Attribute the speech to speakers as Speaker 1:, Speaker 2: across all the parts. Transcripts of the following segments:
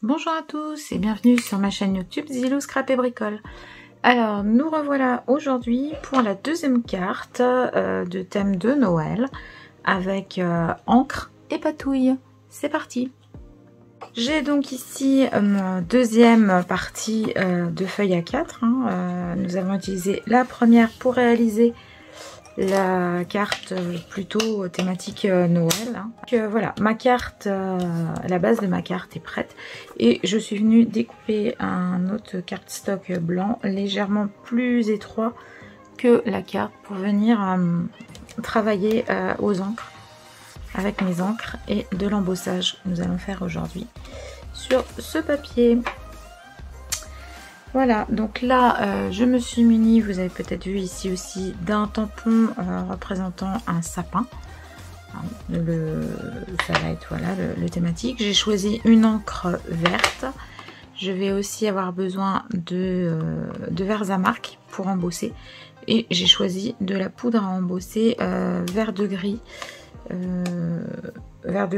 Speaker 1: Bonjour à tous et bienvenue sur ma chaîne YouTube Zilou Scrap et Bricole. Alors nous revoilà aujourd'hui pour la deuxième carte de thème de Noël avec encre et patouille. C'est parti. J'ai donc ici ma deuxième partie de feuille A4. Nous avons utilisé la première pour réaliser la carte plutôt thématique Noël. Donc, voilà, ma carte, la base de ma carte est prête et je suis venue découper un autre cardstock blanc légèrement plus étroit que la carte pour venir travailler aux encres avec mes encres et de l'embossage que nous allons faire aujourd'hui sur ce papier. Voilà, donc là je me suis munie, vous avez peut-être vu ici aussi, d'un tampon représentant un sapin. Ça va être voilà, le thématique. J'ai choisi une encre verte. Je vais aussi avoir besoin de verres à marque pour embosser. Et j'ai choisi de la poudre à embosser vert de gris. Voilà.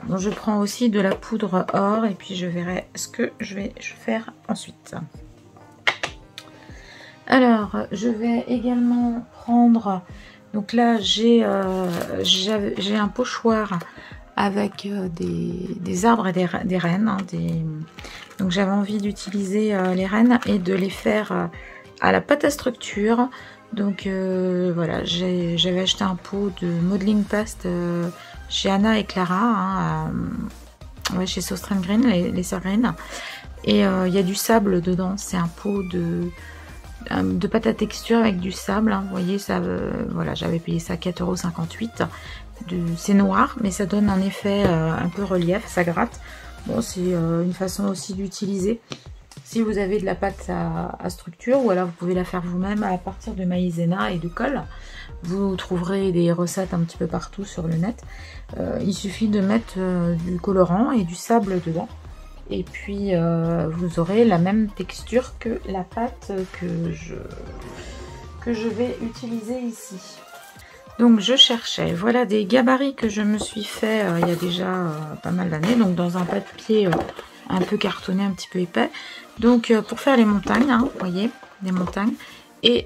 Speaker 1: Donc je prends aussi de la poudre or et puis je verrai ce que je vais faire ensuite. Alors je vais également prendre, donc là j'ai un pochoir avec des arbres et des rennes. Donc j'avais envie d'utiliser les rennes et de les faire à la pâte à structure. Donc voilà, j'avais acheté un pot de modeling paste chez Anna et Clara, ouais, chez Sostrand Green, les sœurs Green. Et il y a du sable dedans, c'est un pot de pâte à texture avec du sable. Vous voyez, ça, voilà, j'avais payé ça 4,58 €. C'est noir, mais ça donne un effet un peu relief, ça gratte. Bon, c'est une façon aussi d'utiliser. Si vous avez de la pâte à structure, ou alors vous pouvez la faire vous-même à partir de maïzena et de colle. Vous trouverez des recettes un petit peu partout sur le net. Il suffit de mettre du colorant et du sable dedans. Et puis vous aurez la même texture que la pâte que je vais utiliser ici. Donc je cherchais, voilà des gabarits que je me suis fait il y a déjà pas mal d'années. Donc dans un papier un peu cartonné, un petit peu épais. Donc pour faire les montagnes, vous voyez, des montagnes. Et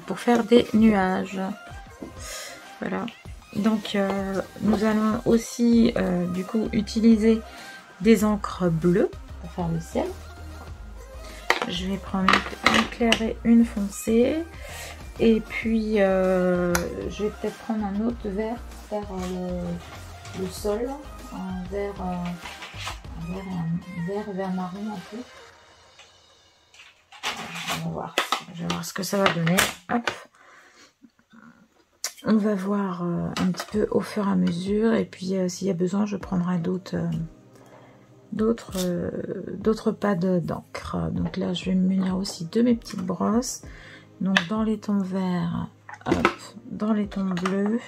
Speaker 1: pour faire des nuages. Voilà. Donc nous allons aussi du coup utiliser des encres bleues pour faire le ciel. Je vais prendre une claire et une foncée. Et puis je vais peut-être prendre un autre vert pour faire le sol. Un vert marron un peu. Je vais voir ce que ça va donner. Hop. On va voir un petit peu au fur et à mesure. Et puis s'il y a besoin, je prendrai d'autres pads d'encre. Donc là, je vais me munir aussi de mes petites brosses. Donc dans les tons verts, hop, dans les tons bleus,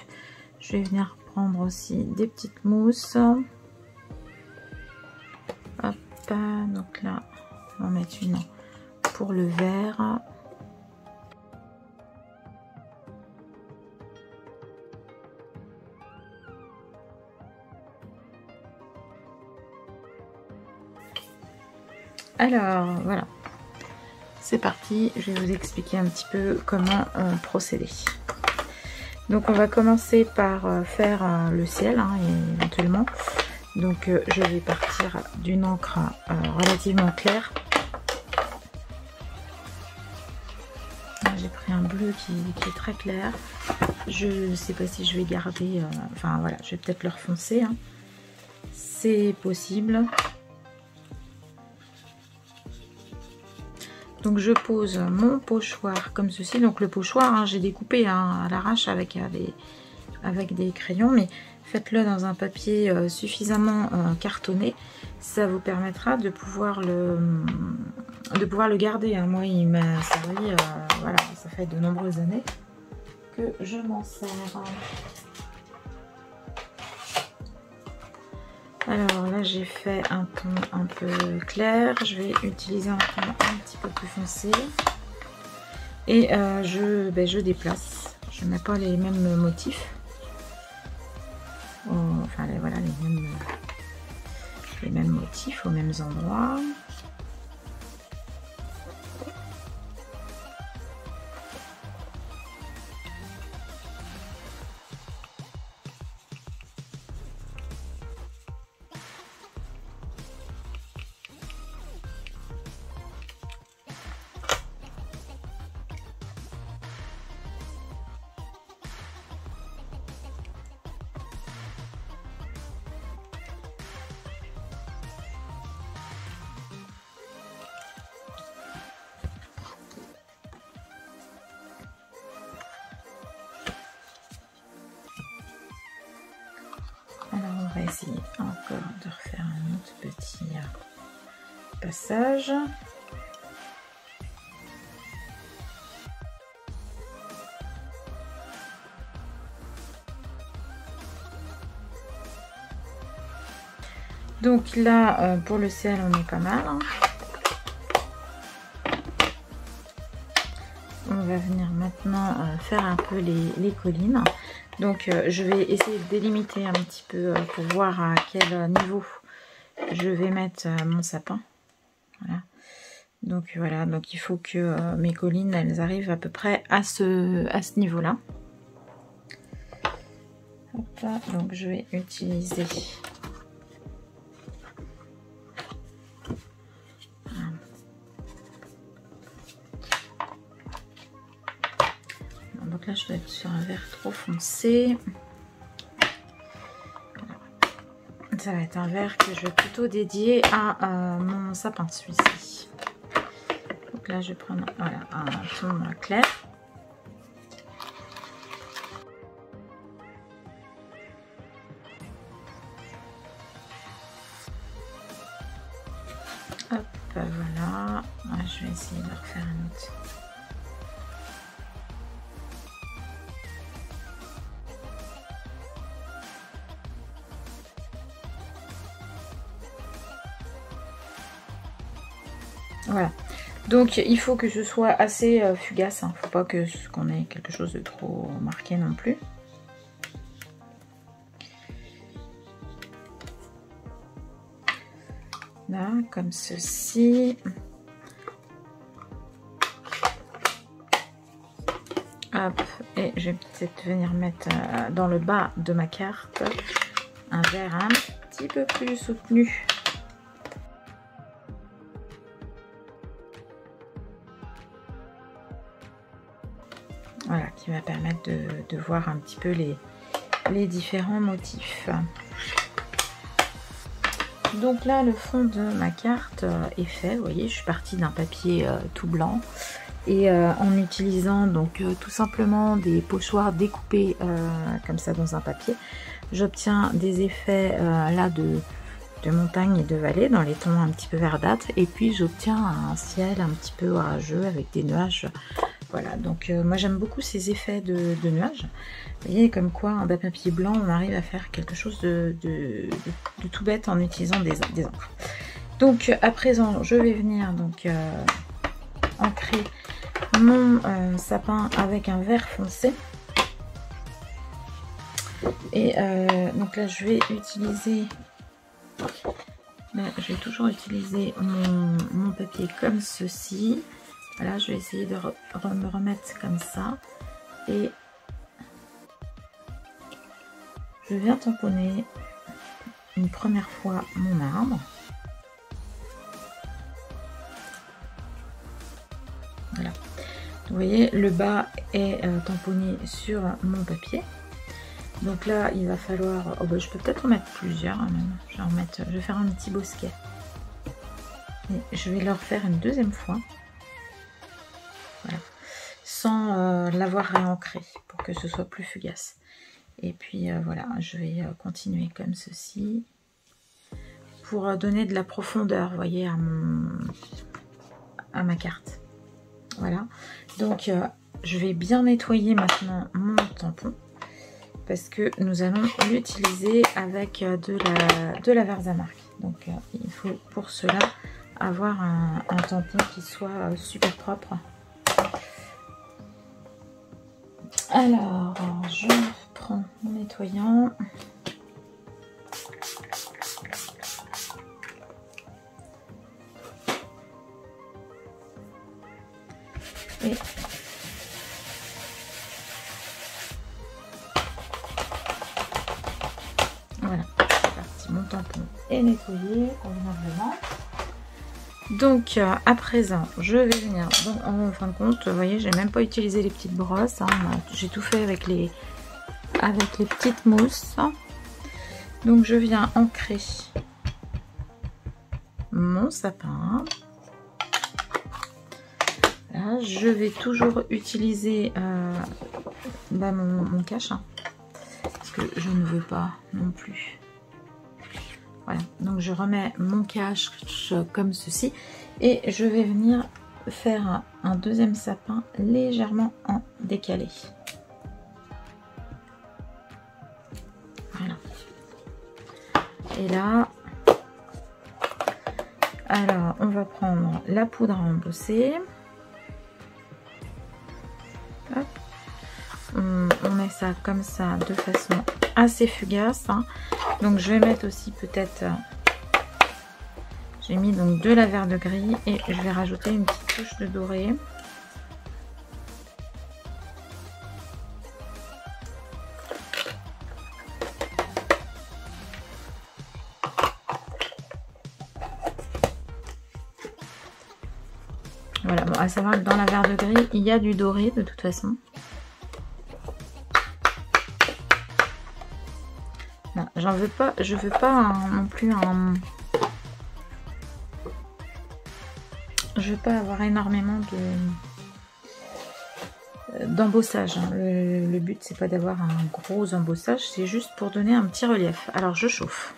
Speaker 1: je vais venir prendre aussi des petites mousses. Hop, donc là, on va en mettre une pour le vert. Alors voilà, c'est parti, je vais vous expliquer un petit peu comment procéder. Donc on va commencer par faire le ciel éventuellement. Donc je vais partir d'une encre relativement claire. J'ai pris un bleu qui est très clair. Je ne sais pas si je vais garder, enfin voilà, je vais peut-être le refoncer. C'est possible. Donc je pose mon pochoir comme ceci. Donc le pochoir, j'ai découpé à l'arrache avec des crayons, mais faites-le dans un papier suffisamment cartonné. Ça vous permettra de pouvoir le garder. Moi, il m'a servi, voilà, ça fait de nombreuses années que je m'en sers. Alors là, j'ai fait un ton un peu clair. Je vais utiliser un ton un petit peu plus foncé. Et je déplace. Je ne mets pas les mêmes motifs. Enfin, voilà, les mêmes motifs. motifs aux mêmes endroits.
Speaker 2: Alors on va essayer encore de refaire un autre petit passage. Donc là, pour le ciel, on est pas mal. Hein. On va venir maintenant faire un peu les collines. Donc je vais essayer de délimiter un petit peu pour voir à quel niveau je vais mettre mon sapin. Voilà. Donc voilà, donc il faut que mes collines, elles arrivent à peu près à ce niveau-là. Donc je vais utiliser... Donc là, je dois être sur un vert trop foncé. Voilà. Ça va être un vert que je vais plutôt dédier à mon sapin, celui-ci. Donc là, je vais prendre voilà, un ton clair. Hop, voilà. Je vais essayer de refaire un autre. Voilà, donc il faut que ce soit assez fugace, hein. Faut pas qu'on ait quelque chose de trop marqué non plus. Là, comme ceci. Hop, et je vais peut-être venir mettre dans le bas de ma carte un vert un petit peu plus soutenu. Voilà, qui va permettre de voir un petit peu les différents motifs. Donc là, le fond de ma carte est fait. Vous voyez, je suis partie d'un papier tout blanc. Et en utilisant donc tout simplement des pochoirs découpés comme ça dans un papier, j'obtiens des effets là de montagne et de vallée dans les tons un petit peu verdâtres. Et puis j'obtiens un ciel un petit peu orageux avec des nuages. Voilà, donc moi j'aime beaucoup ces effets de nuages. Vous voyez comme quoi d'un papier blanc on arrive à faire quelque chose de tout bête en utilisant des encres. Donc à présent je vais venir donc ancrer mon sapin avec un vert foncé. Et donc là je vais utiliser, là, je vais toujours utiliser mon papier comme ceci. Voilà, je vais essayer de me remettre comme ça. Et je viens tamponner une première fois mon arbre. Voilà. Vous voyez, le bas est tamponné sur mon papier. Donc là, il va falloir... Oh bah, je peux peut-être en mettre plusieurs. Hein, même. Je vais faire un petit bosquet. Et je vais le refaire une deuxième fois. Voilà. Sans l'avoir réancré pour que ce soit plus fugace. Et puis voilà, je vais continuer comme ceci. Pour donner de la profondeur, vous voyez, à ma carte. Voilà, donc je vais bien nettoyer maintenant mon tampon parce que nous allons l'utiliser avec de la Versamark. Donc il faut pour cela avoir un tampon qui soit super propre. Alors, je prends mon nettoyant.
Speaker 1: Et voilà, c'est parti, mon tampon est nettoyé convenablement. Donc à présent, je vais venir, donc en fin de compte, vous voyez, j'ai même pas utilisé les petites brosses, hein, j'ai tout fait avec les petites mousses. Donc je viens ancrer mon sapin. Là, je vais toujours utiliser mon cache, hein, parce que je ne veux pas non plus. Voilà, donc je remets mon cache comme ceci et je vais venir faire un deuxième sapin légèrement en décalé. Voilà. Et là, alors on va prendre la poudre à embosser. Hop. On met ça comme ça de façon assez fugace, hein. Donc je vais mettre aussi peut-être, j'ai mis donc de la vert de gris et je vais rajouter une petite touche de doré. Voilà, bon, à savoir que dans la vert de gris il y a du doré de toute façon. J'en veux pas, je veux pas non plus je veux pas avoir énormément d'embossage. Le but c'est pas d'avoir un gros embossage, c'est juste pour donner un petit relief. Alors je chauffe.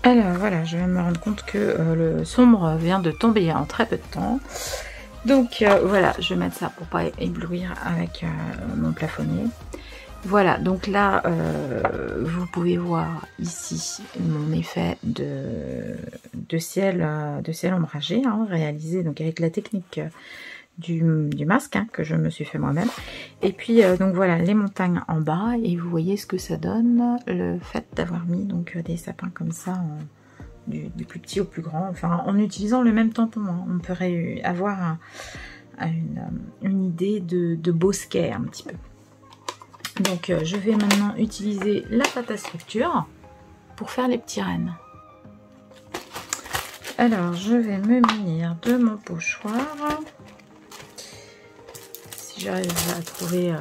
Speaker 1: Alors voilà, je vais me rendre compte que le sombre vient de tomber en très peu de temps. Donc voilà, je vais mettre ça pour pas éblouir avec mon plafonnier. Voilà, donc là, vous pouvez voir ici mon effet de ciel ombragé, hein, réalisé donc avec la technique du masque, hein, que je me suis fait moi-même. Et puis donc voilà les montagnes en bas et vous voyez ce que ça donne, le fait d'avoir mis donc des sapins comme ça du plus petit au plus grand, enfin en utilisant le même tampon, hein. On pourrait avoir une idée de bosquet un petit peu. Donc je vais maintenant utiliser la pâte à structure pour faire les petits rennes. Alors je vais me munir de mon pochoir. Si j'arrive à trouver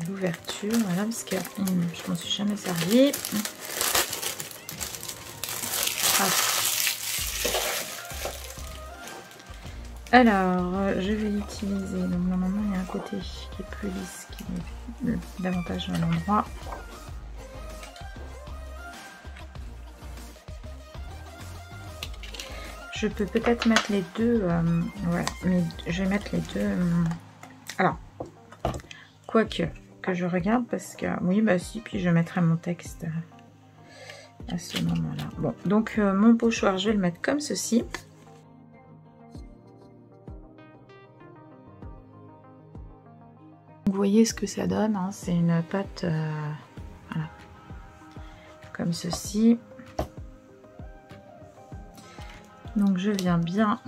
Speaker 1: l'ouverture, voilà, parce que je m'en suis jamais servi. Hop. Alors je vais l'utiliser, donc normalement il y a un côté qui est plus lisse, qui est davantage à l'endroit. Je peux peut-être mettre les deux, ouais, mais je vais mettre les deux. Alors, quoique, que je regarde parce que, oui, bah si, puis je mettrai mon texte à ce moment-là. Bon, donc mon pochoir, je vais le mettre comme ceci. Vous voyez ce que ça donne, hein, c'est une pâte, voilà, comme ceci. Donc je viens bien,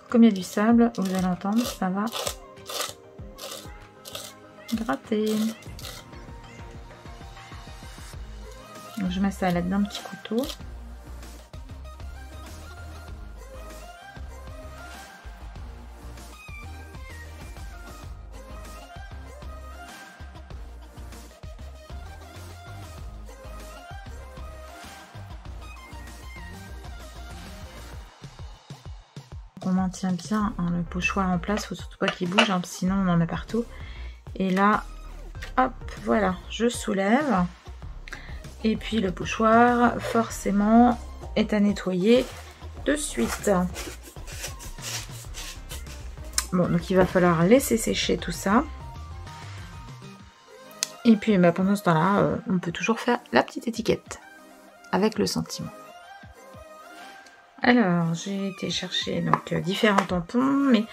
Speaker 1: comme il y a du sable, vous allez entendre, ça va gratter. Donc je mets ça à l'aide d'un petit couteau. On maintient bien, hein, le pochoir en place, faut surtout pas qu'il bouge, hein, sinon on en met partout. Et là, hop, voilà, je soulève. Et puis le pochoir, forcément, est à nettoyer de suite. Bon, donc il va falloir laisser sécher tout ça. Et puis bah, pendant ce temps-là, on peut toujours faire la petite étiquette avec le sentiment. Alors, j'ai été chercher donc différents tampons, mais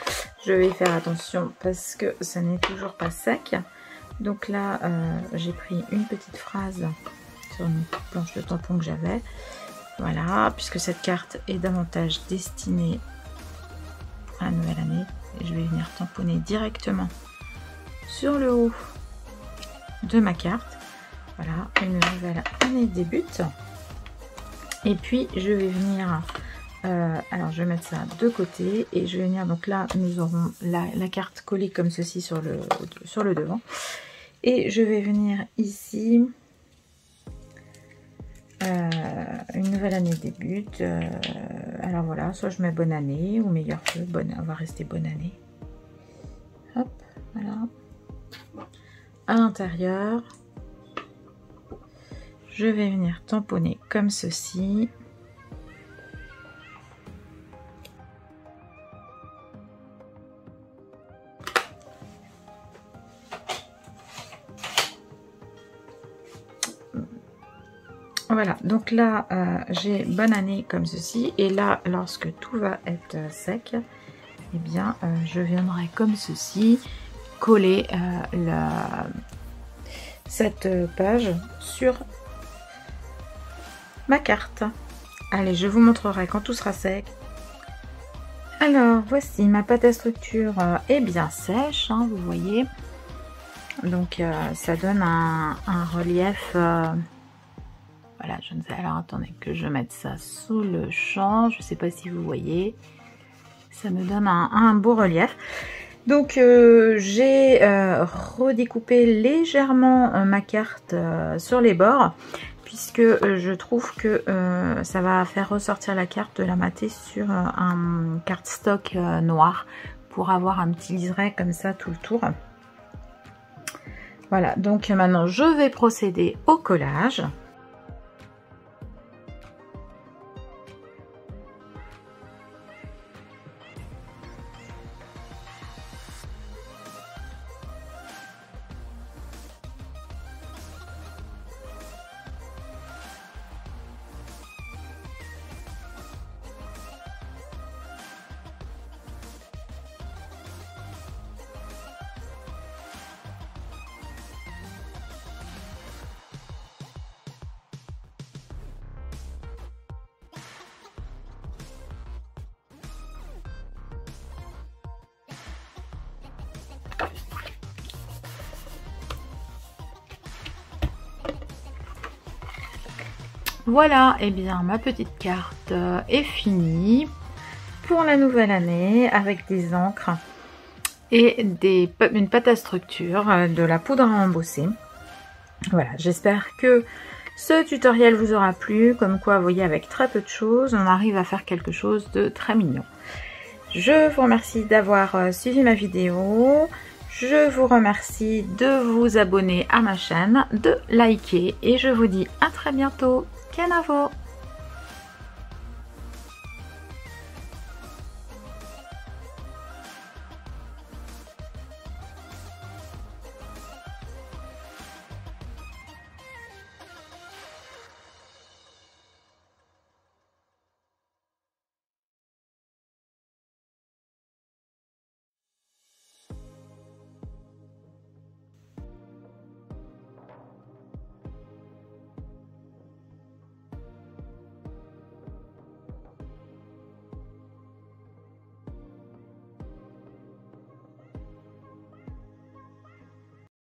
Speaker 1: je vais faire attention parce que ça n'est toujours pas sec. Donc là, j'ai pris une petite phrase sur une planche de tampons que j'avais. Voilà, puisque cette carte est davantage destinée à la nouvelle année. Et je vais venir tamponner directement sur le haut de ma carte. Voilà, une nouvelle année débute. Et puis, je vais venir... alors je vais mettre ça de côté et je vais venir, donc là nous aurons la carte collée comme ceci sur le devant, et je vais venir ici, une nouvelle année débute, alors voilà, soit je mets bonne année ou meilleur vœu, on va rester bonne année, hop, voilà, à l'intérieur je vais venir tamponner comme ceci. Voilà, donc là j'ai bonne année comme ceci, et là lorsque tout va être sec, eh bien je viendrai comme ceci coller cette page sur ma carte. Allez, je vous montrerai quand tout sera sec. Alors voici, ma pâte à structure est bien sèche, hein, vous voyez, donc ça donne un relief. Voilà, je ne sais, alors attendez que je mette ça sous le champ, je ne sais pas si vous voyez, ça me donne un beau relief. Donc j'ai redécoupé légèrement ma carte sur les bords, puisque je trouve que ça va faire ressortir la carte de la mater sur un cardstock noir, pour avoir un petit liseré comme ça tout le tour. Voilà, donc maintenant je vais procéder au collage. Voilà, et bien ma petite carte est finie pour la nouvelle année, avec des encres et une pâte à structure, de la poudre à embosser. Voilà, j'espère que ce tutoriel vous aura plu, comme quoi vous voyez, avec très peu de choses on arrive à faire quelque chose de très mignon. Je vous remercie d'avoir suivi ma vidéo. Je vous remercie de vous abonner à ma chaîne, de liker, et je vous dis à très bientôt. Kenavo!